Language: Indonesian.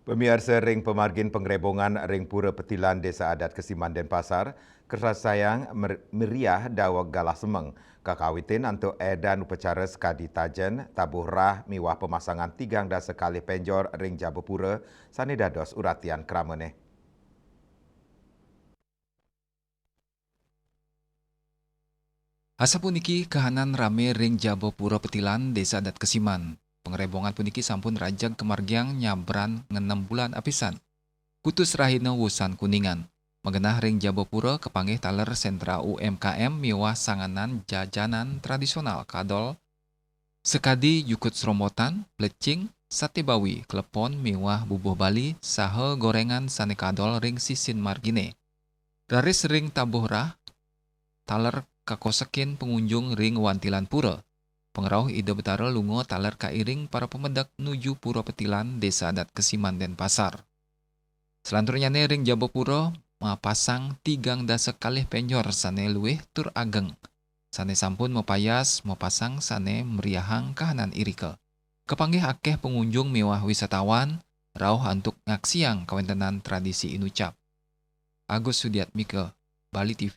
Pemirsa ring pemargin pengrebongan ring Pura Petilan Desa Adat Kesiman Denpasar, kersasayang meriah dawag galah semeng. Kakawitin untuk edan upacara sekadi tajen, tabuh rah miwah pemasangan tigang dan sekali penjor ring Jabapura, sani dados uratian kramene. Asa puniki kahanan rame ring Jabapura Petilan Desa Adat Kesiman. Pengerebongan puniki sampun rajang kemargiang nyabran 6 bulan apisan. Kutus rahina wusan kuningan. Mengenah ring Jabapura kepanggih taler sentra UMKM miwah sanganan jajanan tradisional kadol. Sekadi yukut seromotan, plecing, sate bawi, klepon, miwah bubuh Bali, sahe gorengan sane kadol ring sisin margine. Raris ring tabuh rah, taler kakosekin pengunjung ring Wantilan Pura. Pengerauh ide betara lungo taler kairing para pemedak nuju Pura Petilan Desa Adat Kesiman Denpasar. Selanturnya ring Jabapura mapasang tigang dasa kalih penyor sane luwih tur ageng. Sane sampun mapayas mapasang sane meriahang kahanan irike. Kepanggih akeh pengunjung mewah wisatawan rauh antuk ngaksiang kawentenan tradisi inucap. Agus Sudiatmike, Bali TV.